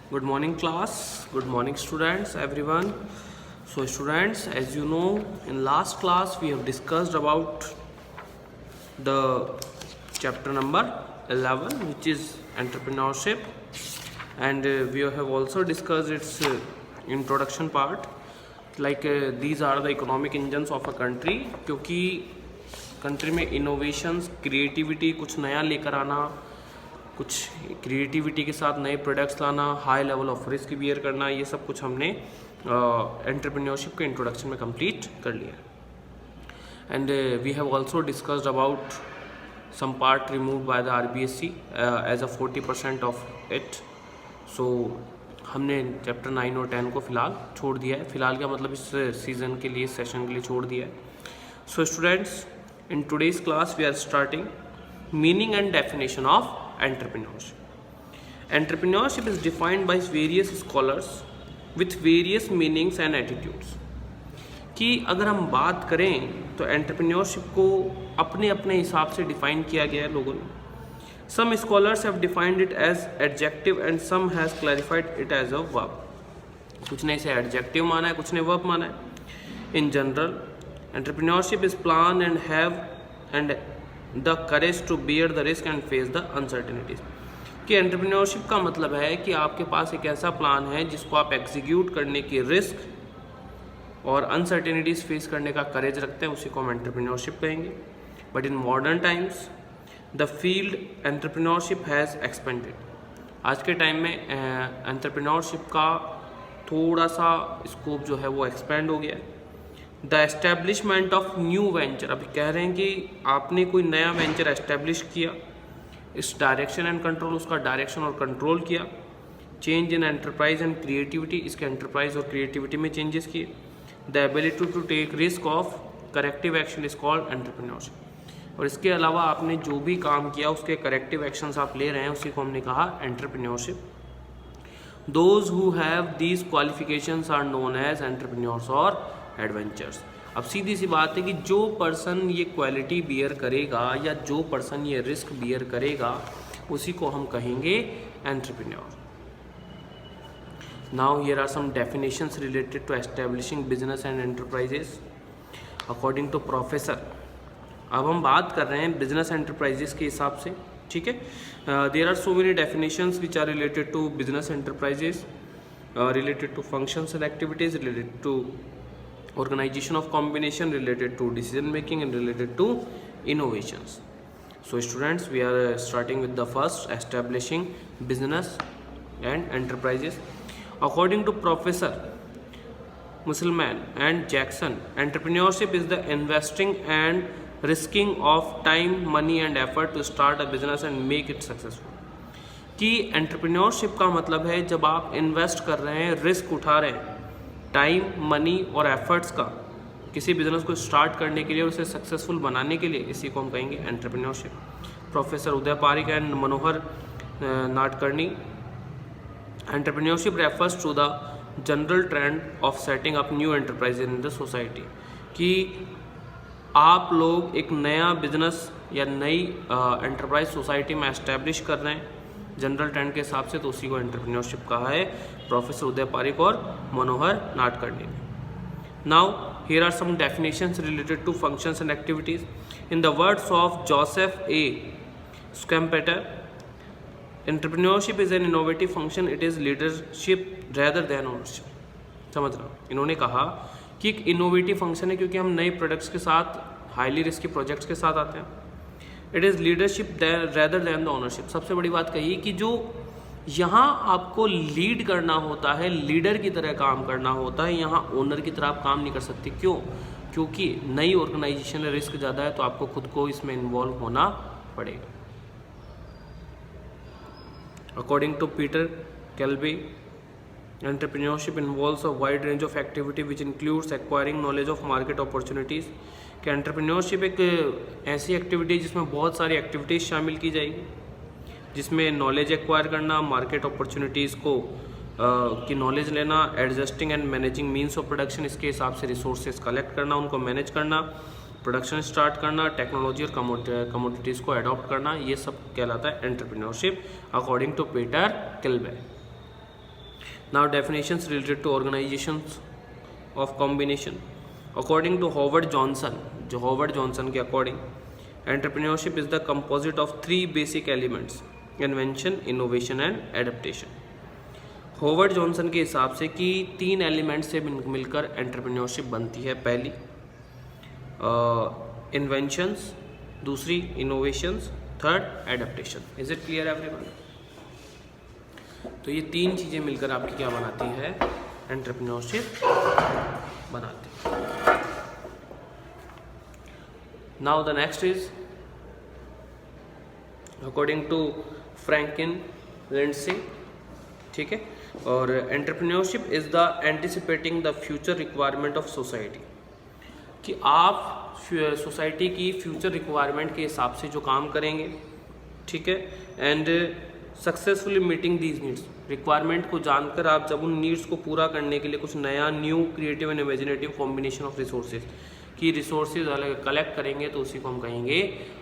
Good morning class, good morning students, everyone. So students, as you know, in last class we have discussed about the chapter number 11, which is entrepreneurship, and we have also discussed its introduction part. These are the economic engines of a country, क्योंकि country में innovations, creativity, कुछ नया लेकर आना, कुछ creativity के साथ नए प्रोडक्ट्स लाना, high level of risk bear करना, ये सब कुछ हमने एंटरप्रेन्योरशिप के इंट्रोडक्शन में कंप्लीट कर लिया। And we have also discussed about some part remove by the RBSC as a 40% of it. So हमने चैप्टर 9 और 10 को फ़िलहाल छोड़ दिया है। फ़िलहाल का मतलब इस सीज़न के लिए, सेशन के लिए छोड़ दिया है। So students, in today's class we are starting meaning and definition of entrepreneurship. Entrepreneurship is defined by various scholars with various meanings and attitudes. कि अगर हम बात करें तो एंटरप्रेन्योरशिप को अपने अपने हिसाब से डिफाइन किया गया है लोगों ने। Some scholars have defined it as adjective and some has clarified it as a verb. कुछ ने इसे एडजेक्टिव माना है, कुछ ने वर्ब माना है। In general, entrepreneurship is plan and have and the courage to bear the risk and face the uncertainties. कि एंटरप्रेन्योरशिप का मतलब है कि आपके पास एक ऐसा प्लान है जिसको आप एग्जीक्यूट करने की रिस्क और अनसर्टेनिटीज़ फेस करने का करेज रखते हैं, उसी को हम एंटरप्रेन्योरशिप कहेंगे। But in modern times the field entrepreneurship has expanded. आज के टाइम में एंटरप्रेन्योरशिप का थोड़ा सा स्कोप जो है वो एक्सपेंड हो गया है। The establishment of new venture, अभी कह रहे हैं कि आपने कोई नया वेंचर एस्टेब्लिश किया, इस डायरेक्शन एंड कंट्रोल, उसका डायरेक्शन और कंट्रोल किया। Change in enterprise and creativity, इसके एंटरप्राइज और क्रिएटिविटी में चेंजेस किए। The ability to take risk of corrective action is called entrepreneurship. और इसके अलावा आपने जो भी काम किया उसके करेक्टिव एक्शंस आप ले रहे हैं, उसी को हमने कहा entrepreneurship. Those who have these qualifications are known as entrepreneurs और एडवेंचर्स। अब सीधी सी बात है कि जो पर्सन ये क्वालिटी बियर करेगा या जो पर्सन ये रिस्क बियर करेगा, उसी को हम कहेंगे entrepreneur. Now here are some definitions related to establishing business and enterprises according to professor. अब हम बात कर रहे हैं बिजनेस एंटरप्राइजेस के हिसाब से, ठीक है। There are so many definitions which are related to business enterprises, related to functions and activities, related to organization of combination, related to decision making and related to innovations. So students, we are starting with the first, establishing business and enterprises. According to Professor Musselman and Jackson, entrepreneurship is the investing and risking of time, money and effort to start a business and make it successful. कि entrepreneurship का मतलब है जब आप invest कर रहे हैं, risk उठा रहे हैं, टाइम, मनी और एफर्ट्स का किसी बिजनेस को स्टार्ट करने के लिए और उसे सक्सेसफुल बनाने के लिए, इसी को हम कहेंगे entrepreneurship. Professor Uday Pareek and Manohar Nadkarni, entrepreneurship refers to the general trend of setting up new enterprise in the society. कि आप लोग एक नया बिजनेस या नई एंटरप्राइज सोसाइटी में एस्टेब्लिश कर रहे हैं जनरल ट्रेंड के हिसाब से, तो उसी को एंटरप्रेन्योरशिप कहा है प्रोफेसर उदय पारिक और मनोहर नाडकर्णी ने। Now here are some definitions related to functions and activities. In the words of Joseph A Schumpeter, entrepreneurship is an innovative function, it is leadership rather than ownership. समझ रहा हूँ, इन्होंने कहा कि एक इनोवेटिव फंक्शन है क्योंकि हम नए प्रोडक्ट्स के साथ, हाईली रिस्की प्रोजेक्ट्स के साथ आते हैं। It is leadership rather than the ownership. सबसे बड़ी बात कही कि जो यहाँ आपको लीड करना होता है, लीडर की तरह काम करना होता है, यहाँ ओनर की तरह आप काम नहीं कर सकते। क्यों? क्योंकि नई ऑर्गेनाइजेशन में रिस्क ज़्यादा है, तो आपको खुद को इसमें इन्वॉल्व होना पड़ेगा। According to Peter Kilby, entrepreneurship involves a wide range of activity which includes acquiring knowledge of market opportunities. कि एंटरप्रेन्योरशिप एक ऐसी एक्टिविटी जिसमें बहुत सारी एक्टिविटीज़ शामिल की जाएगी, जिसमें नॉलेज एक्वायर करना, मार्केट अपॉर्चुनिटीज़ को की नॉलेज लेना, adjusting and managing means of production, इसके हिसाब से रिसोर्सेज कलेक्ट करना, उनको मैनेज करना, प्रोडक्शन स्टार्ट करना, टेक्नोलॉजी और कमोडिटीज़ को अडॉप्ट करना, ये सब कहलाता है entrepreneurship according to Peter Kilby. Now definitions related to organizations of combination. According to Howard Johnson, जो Howard Johnson के according, entrepreneurship is the composite of three basic elements: invention, innovation and adaptation. Hovered Johnson के हिसाब से कि तीन element से मिलकर entrepreneurship बनती है। पहली इन्वेंशंस, दूसरी innovations, third adaptation. Is it clear everyone? तो ये तीन चीज़ें मिलकर आपकी क्या बनाती है? एंटरप्रेन्योरशिप बनाती है। Now the next is according to Franklin Lindsay, ठीक है। और entrepreneurship is the anticipating the future requirement of society, कि आप सोसाइटी की फ्यूचर रिक्वायरमेंट के हिसाब से जो काम करेंगे, ठीक है, and successfully meeting these needs, requirement को जानकर आप जब उन नीड्स को पूरा करने के लिए कुछ नया, new, creative and imaginative combination of resources की रिसोर्सेज अलग कलेक्ट करेंगे, तो उसी को हम कहेंगे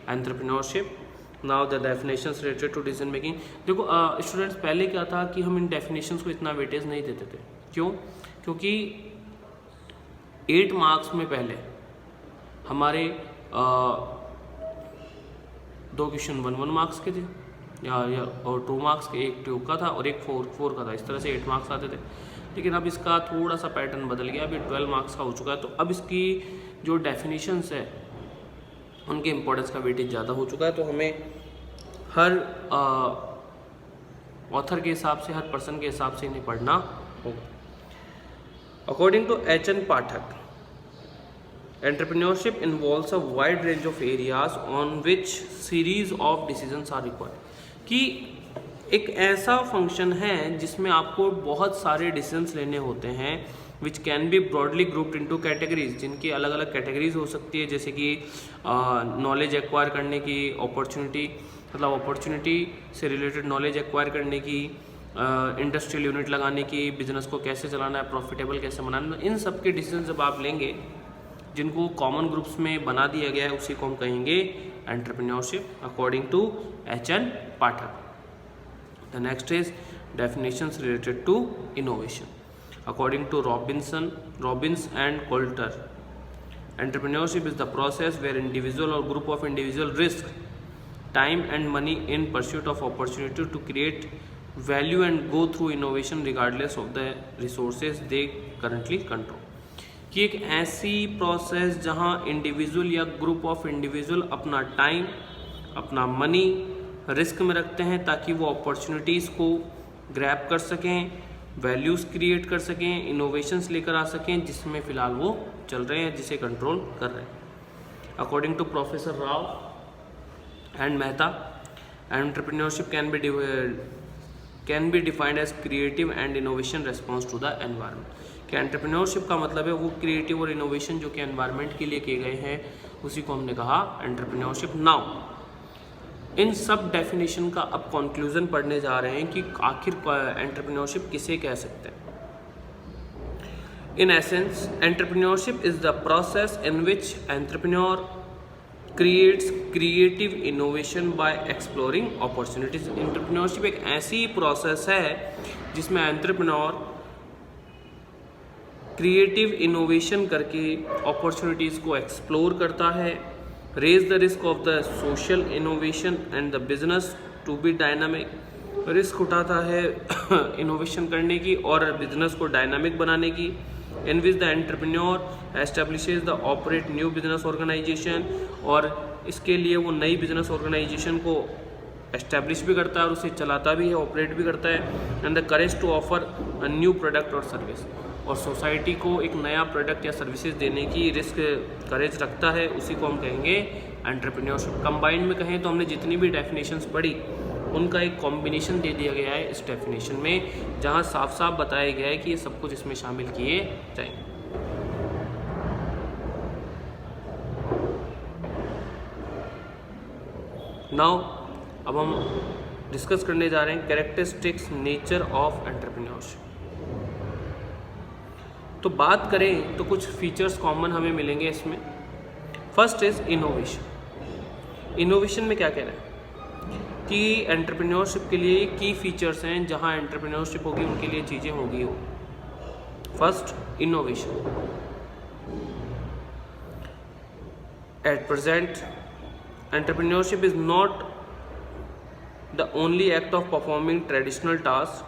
entrepreneurship. Now the definitions related to decision making. देखो स्टूडेंट्स, पहले क्या था कि हम इन डेफिनेशंस को इतना वेटेज नहीं देते थे। क्यों? क्योंकि 8 मार्क्स में पहले हमारे 2 क्वेश्चन 1 मार्क्स के थे और 2 मार्क्स के, एक ट्यूब का था और एक 4 का था। इस तरह से 8 मार्क्स आते थे। लेकिन अब इसका थोड़ा सा पैटर्न बदल गया, अभी 12 मार्क्स का हो चुका है। तो अब इसकी जो डेफिनेशंस है उनके इम्पोर्टेंस का वेटेज ज़्यादा हो चुका है। तो हमें हर ऑथर के हिसाब से, हर पर्सन के हिसाब से इन्हें पढ़ना होगा। According to H.N. Pathak, entrepreneurship involves a wide range of areas on which series of decisions are required, कि एक ऐसा फंक्शन है जिसमें आपको बहुत सारे डिसीजंस लेने होते हैं, which can be broadly grouped into categories, जिनकी अलग अलग कैटेगरीज हो सकती है, जैसे कि नॉलेज एक्वायर करने की, अपॉर्चुनिटी, मतलब अपॉर्चुनिटी से रिलेटेड नॉलेज एक्वायर करने की, इंडस्ट्रियल यूनिट लगाने की, बिजनेस को कैसे चलाना है, प्रॉफिटेबल कैसे बनाना, इन सब के डिसीजन जब आप लेंगे जिनको कॉमन ग्रुप्स में बना दिया गया है, उसी को हम कहेंगे entrepreneurship, according to H.N. Pathak. The next is definitions related to innovation. According to Robbins and Coulter, entrepreneurship is the process where individual or group of individuals risk time and money in pursuit of opportunity to create value and go through innovation regardless of the resources they currently control। कि एक ऐसी process जहां individual या group of individual अपना time, अपना money risk में रखते हैं ताकि वो अपॉर्चुनिटीज़ को ग्रैब कर सकें, वैल्यूज़ क्रिएट कर सकें, इनोवेशंस लेकर आ सकें जिसमें फ़िलहाल वो चल रहे हैं, जिसे कंट्रोल कर रहे हैं। According to professor Rao and Mehta, entrepreneurship can be defined as creative and innovation response to the environment. कि एंटरप्रेन्योरशिप का मतलब है वो क्रिएटिव और इनोवेशन जो कि एनवायरनमेंट के लिए किए गए हैं, उसी को हमने कहा एंटरप्रेन्योरशिप। नाउ इन सब डेफिनेशन का अब कंक्लूजन पढ़ने जा रहे हैं कि आखिर एंटरप्रेन्योरशिप किसे कह सकते हैं। In essence, entrepreneurship is the process in which entrepreneur creates creative innovation by exploring opportunities. Entrepreneurship एक ऐसी प्रोसेस है जिसमें एंटरप्रेन्योर क्रिएटिव इनोवेशन करके अपॉर्चुनिटीज़ को एक्सप्लोर करता है, raise the risk of the social innovation and the business to be dynamic, risk उठाता है इनोवेशन करने की और बिजनेस को डायनामिक बनाने की, in which the entrepreneur establishes the operate new business organization, और इसके लिए वो नई बिजनेस ऑर्गेनाइजेशन को एस्टेब्लिश भी करता है और उसे चलाता भी है, ऑपरेट भी करता है, and the courage to offer a new product और सर्विस, और सोसाइटी को एक नया प्रोडक्ट या सर्विसेज देने की रिस्क करेज रखता है, उसी को हम कहेंगे एंटरप्रेन्योरशिप। कंबाइंड में कहें तो हमने जितनी भी डेफिनेशंस पढ़ी उनका एक कॉम्बिनेशन दे दिया गया है इस डेफिनेशन में, जहां साफ साफ बताया गया है कि ये सब कुछ इसमें शामिल किए जाएंगे। नाउ अब हम डिस्कस करने जा रहे हैं कैरेक्टरिस्टिक्स नेचर ऑफ एंटरप्रेन्योरशिप। तो बात करें तो कुछ फीचर्स कॉमन हमें मिलेंगे इसमें। First is innovation. इनोवेशन में क्या कह रहे हैं? कि एंटरप्रेन्योरशिप के लिए की फीचर्स हैं, जहाँ एंटरप्रेन्योरशिप होगी उनके लिए चीज़ें होगी हो। First, innovation. At present entrepreneurship is not the only act of performing traditional tasks,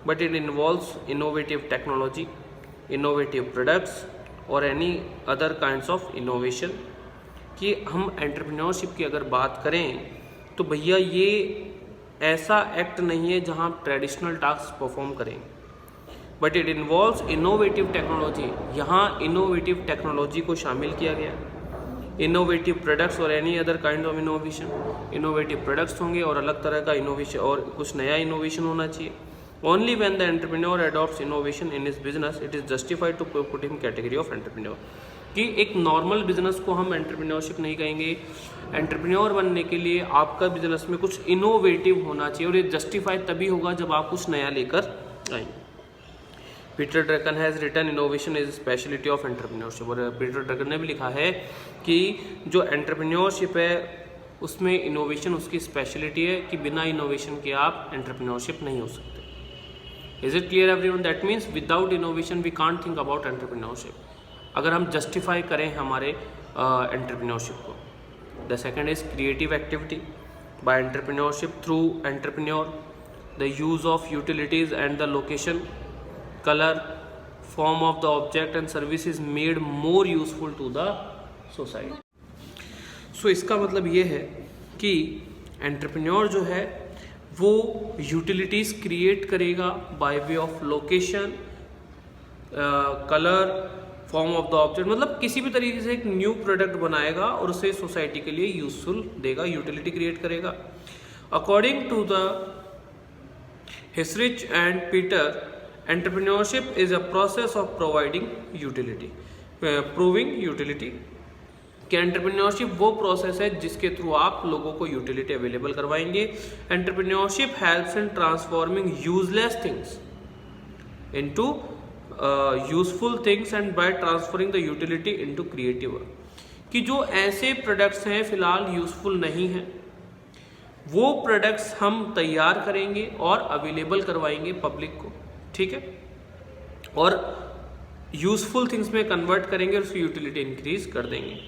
but it involves innovative technology, innovative products or any other kinds of innovation। कि हम एंटरप्रेन्योरशिप की अगर बात करें तो भैया ये ऐसा एक्ट नहीं है जहाँ आप ट्रेडिशनल टास्क परफॉर्म करें, but it involves innovative technology. यहाँ इनोवेटिव टेक्नोलॉजी को शामिल किया गया, इनोवेटिव प्रोडक्ट्स और any other kind of innovation. Innovative products होंगे और अलग तरह का इनोवेशन और कुछ नया इनोवेशन होना चाहिए। Only when the entrepreneur adopts innovation in his business it is justified to put him category of entrepreneur. कि एक नॉर्मल बिजनेस को हम एंटरप्रेन्योरशिप नहीं कहेंगे। एंटरप्रेन्योर बनने के लिए आपका बिजनेस में कुछ इनोवेटिव होना चाहिए और ये जस्टिफाइड तभी होगा जब आप कुछ नया लेकर आएंगे। Peter Drucker has written innovation is speciality of entrepreneurship. और पीटर ड्रकन ने भी लिखा है कि जो एंटरप्रेन्योरशिप है उसमें इनोवेशन उसकी स्पेशलिटी है, कि बिना इनोवेशन के आप एंटरप्रेन्योरशिप नहीं हो सकते। Is it clear everyone? That means without innovation we can't think about entrepreneurship. अगर हम जस्टिफाई करें हमारे एंटरप्रेन्योरशिप को। The second is creative activity by entrepreneurship through entrepreneur the use of utilities and the location, color, form of the object and service is made more useful to the society। So इसका मतलब ये है कि entrepreneur जो है वो utilities create करेगा by way of location, colour, form of the object, मतलब किसी भी तरीके से एक न्यू प्रोडक्ट बनाएगा और उसे सोसाइटी के लिए यूजफुल देगा, यूटिलिटी क्रिएट करेगा। According to the Hisrich and Peter, entrepreneurship is a process of providing utility, proving utility. कि एंटरप्रेन्योरशिप वो प्रोसेस है जिसके थ्रू आप लोगों को यूटिलिटी अवेलेबल करवाएंगे। Entrepreneurship helps in transforming useless things into useful things and by transferring the utility into creative work. कि जो ऐसे प्रोडक्ट्स हैं फिलहाल यूजफुल नहीं हैं, वो प्रोडक्ट्स हम तैयार करेंगे और अवेलेबल करवाएंगे पब्लिक को, ठीक है, और यूजफुल थिंग्स में कन्वर्ट करेंगे और उसकी यूटिलिटी इंक्रीज कर देंगे।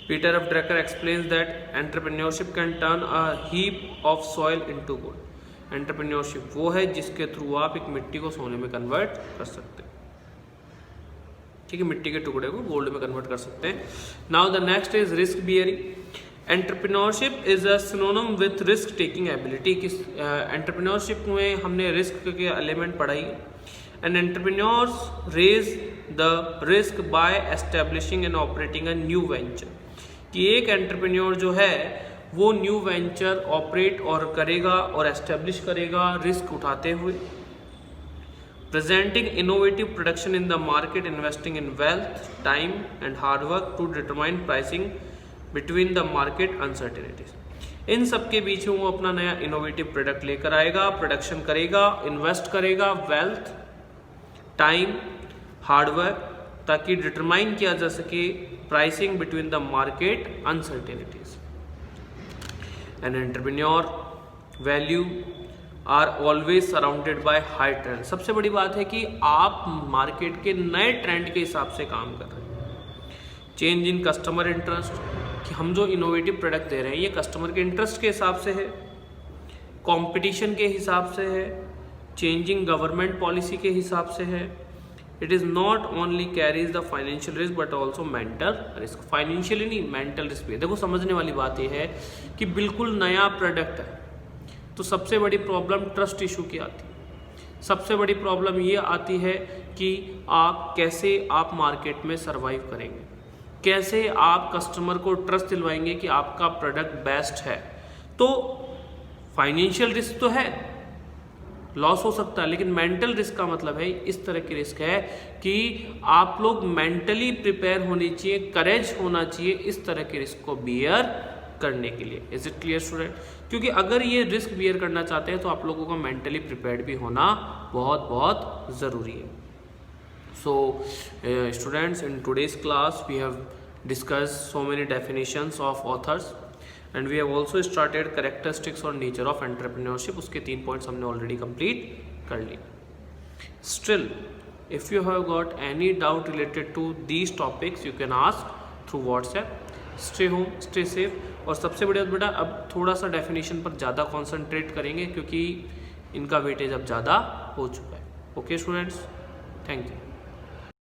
Peter F Drucker explains that entrepreneurship can turn a heap of soil into gold. Entrepreneurship वो है जिसके थ्रू आप एक मिट्टी को सोने में कन्वर्ट कर सकते हैं, ठीक है, मिट्टी के टुकड़े को गोल्ड में कन्वर्ट कर सकते हैं। Now the next is risk bearing. Entrepreneurship is a synonym with risk taking ability. किस एंटरप्रेन्योरशिप में हमने रिस्क के एलिमेंट पढ़ाई। And entrepreneurs raise the risk by establishing and operating a new venture. कि एक एंटरप्रेन्योर जो है वो न्यू वेंचर ऑपरेट और करेगा और एस्टेब्लिश करेगा रिस्क उठाते हुए। Presenting innovative production in the market, investing in wealth, time and hard work to determine pricing between the market uncertainties. इन सब के बीच में वो अपना नया इनोवेटिव प्रोडक्ट लेकर आएगा, प्रोडक्शन करेगा, इन्वेस्ट करेगा, वेल्थ, टाइम, हार्डवर्क, ताकि डिटरमाइन किया जा सके pricing between the market uncertainties. An entrepreneur value are always surrounded by high trend. सबसे बड़ी बात है कि आप मार्केट के नए ट्रेंड के हिसाब से काम कर रहे हैं। चेंज इन कस्टमर इंटरेस्ट, कि हम जो इनोवेटिव प्रोडक्ट दे रहे हैं ये कस्टमर के इंटरेस्ट के हिसाब से है, कंपटीशन के हिसाब से है, चेंजिंग गवर्नमेंट पॉलिसी के हिसाब से है। It is not only carries the financial risk but also mental risk. Financially नहीं, मेंटल रिस्क भी है। देखो समझने वाली बात यह है कि बिल्कुल नया प्रोडक्ट है तो सबसे बड़ी प्रॉब्लम ट्रस्ट इशू की आती है। सबसे बड़ी प्रॉब्लम ये आती है कि आप कैसे आप मार्केट में सरवाइव करेंगे, कैसे आप कस्टमर को ट्रस्ट दिलवाएंगे कि आपका प्रोडक्ट बेस्ट है। तो फाइनेंशियल रिस्क तो है, लॉस हो सकता है, लेकिन मेंटल रिस्क का मतलब है इस तरह की रिस्क है कि आप लोग मेंटली प्रिपेयर होनी चाहिए, करेज होना चाहिए इस तरह के रिस्क को बियर करने के लिए। Is it clear student? क्योंकि अगर ये रिस्क बियर करना चाहते हैं तो आप लोगों को मेंटली प्रिपेयर्ड भी होना बहुत बहुत ज़रूरी है। So students, in today's class we have discussed so many definitions of authors and we have also started characteristics और नेचर ऑफ एंटरप्रेन्योरशिप, उसके 3 पॉइंट्स हमने ऑलरेडी कंप्लीट कर लिए. Still if you have got any doubt related to these topics you can ask through WhatsApp. Stay home, stay safe. और सबसे बड़ी बात बेटा, अब थोड़ा सा डेफिनेशन पर ज़्यादा कॉन्सेंट्रेट करेंगे क्योंकि इनका वेटेज अब ज़्यादा हो चुका है. Okay students, thank you.